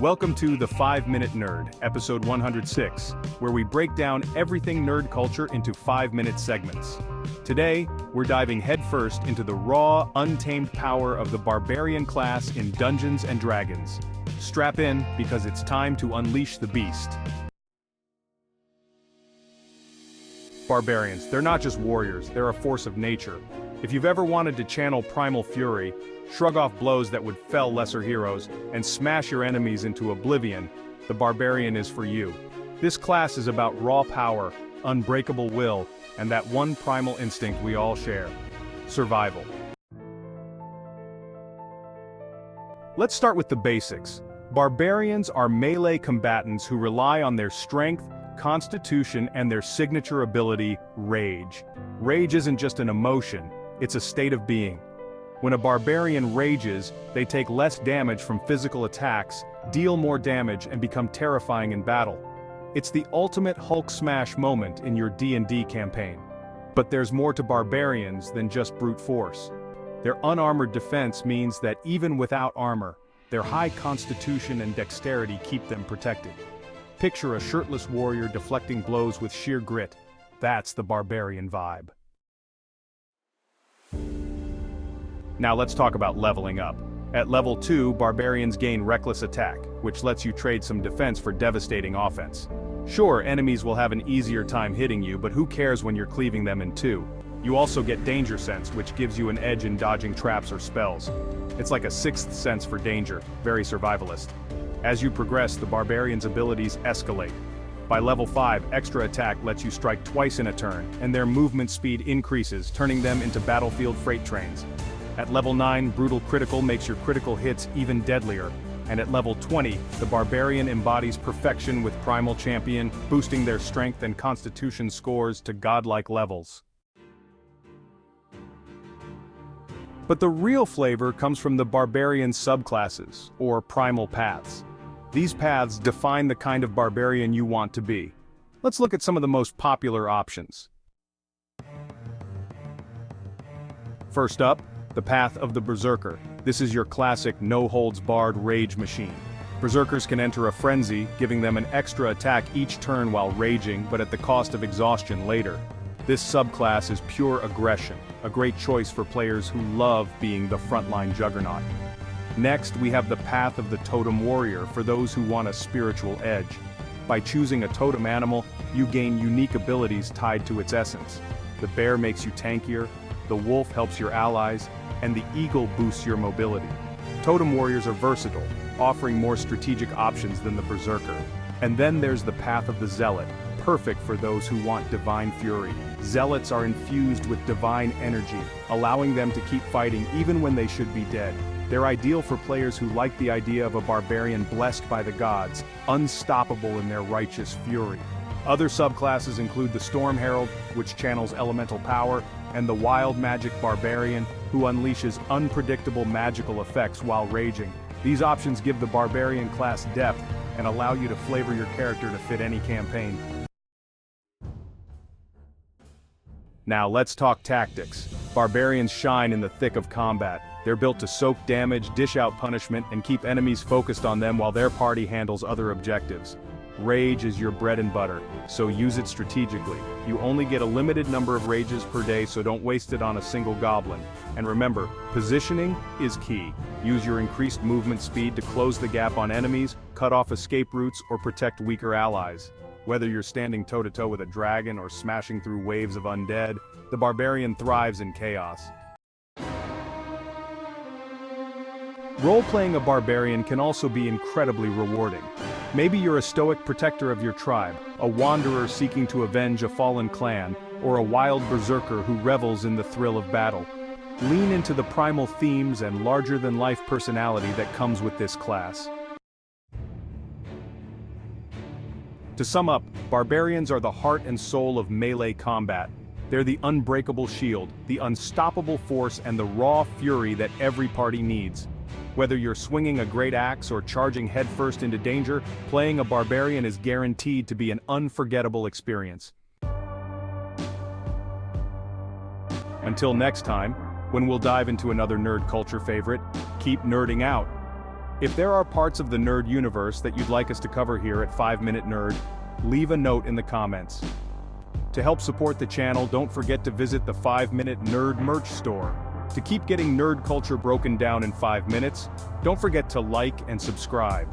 Welcome to The 5-Minute Nerd, episode 106, where we break down everything nerd culture into 5-minute segments. Today, we're diving headfirst into the raw, untamed power of the Barbarian class in Dungeons & Dragons. Strap in, because it's time to unleash the beast. Barbarians, they're not just warriors, they're a force of nature. If you've ever wanted to channel primal fury, shrug off blows that would fell lesser heroes, and smash your enemies into oblivion, the Barbarian is for you. This class is about raw power, unbreakable will, and that one primal instinct we all share: survival. Let's start with the basics. Barbarians are melee combatants who rely on their strength, constitution, and their signature ability, Rage. Rage isn't just an emotion, it's a state of being. When a barbarian rages, they take less damage from physical attacks, deal more damage, and become terrifying in battle. It's the ultimate Hulk smash moment in your D&D campaign. But there's more to barbarians than just brute force. Their unarmored defense means that even without armor, their high constitution and dexterity keep them protected. Picture a shirtless warrior deflecting blows with sheer grit. That's the barbarian vibe. Now let's talk about leveling up. At level 2, barbarians gain reckless attack, which lets you trade some defense for devastating offense. Sure, enemies will have an easier time hitting you, but who cares when you're cleaving them in two? You also get danger sense, which gives you an edge in dodging traps or spells. It's like a sixth sense for danger, very survivalist. As you progress, the barbarian's abilities escalate. By level 5, extra attack lets you strike twice in a turn, and their movement speed increases, turning them into battlefield freight trains. At level 9, brutal critical makes your critical hits even deadlier, and at level 20, the barbarian embodies perfection with Primal Champion, boosting their strength and constitution scores to godlike levels. But the real flavor comes from the barbarian subclasses, or primal paths. These paths define the kind of barbarian you want to be. Let's look at some of the most popular options. First up, the path of the Berserker. This is your classic no-holds-barred rage machine. Berserkers can enter a frenzy, giving them an extra attack each turn while raging, but at the cost of exhaustion later. This subclass is pure aggression, a great choice for players who love being the frontline juggernaut. Next, we have the path of the Totem Warrior for those who want a spiritual edge. By choosing a totem animal, you gain unique abilities tied to its essence. The bear makes you tankier, the wolf helps your allies, and the eagle boosts your mobility. Totem Warriors are versatile, offering more strategic options than the Berserker. And then there's the path of the Zealot, perfect for those who want divine fury. Zealots are infused with divine energy, allowing them to keep fighting even when they should be dead. They're ideal for players who like the idea of a barbarian blessed by the gods, unstoppable in their righteous fury. Other subclasses include the Storm Herald, which channels elemental power, and the Wild Magic Barbarian, who unleashes unpredictable magical effects while raging. These options give the barbarian class depth and allow you to flavor your character to fit any campaign. Now let's talk tactics. Barbarians shine in the thick of combat. They're built to soak damage, dish out punishment, and keep enemies focused on them while their party handles other objectives. Rage is your bread and butter, so use it strategically. You only get a limited number of rages per day, so don't waste it on a single goblin. And remember, positioning is key. Use your increased movement speed to close the gap on enemies, cut off escape routes, or protect weaker allies. Whether you're standing toe-to-toe with a dragon or smashing through waves of undead, the barbarian thrives in chaos. Role-playing a barbarian can also be incredibly rewarding. Maybe you're a stoic protector of your tribe, a wanderer seeking to avenge a fallen clan, or a wild berserker who revels in the thrill of battle. Lean into the primal themes and larger-than-life personality that comes with this class. To sum up, barbarians are the heart and soul of melee combat. They're the unbreakable shield, the unstoppable force, and the raw fury that every party needs. Whether you're swinging a great axe or charging headfirst into danger, playing a barbarian is guaranteed to be an unforgettable experience. Until next time, when we'll dive into another nerd culture favorite, keep nerding out. If there are parts of the nerd universe that you'd like us to cover here at 5-Minute Nerd, leave a note in the comments. To help support the channel, don't forget to visit the 5-Minute Nerd merch store. To keep getting nerd culture broken down in 5 minutes, don't forget to like and subscribe.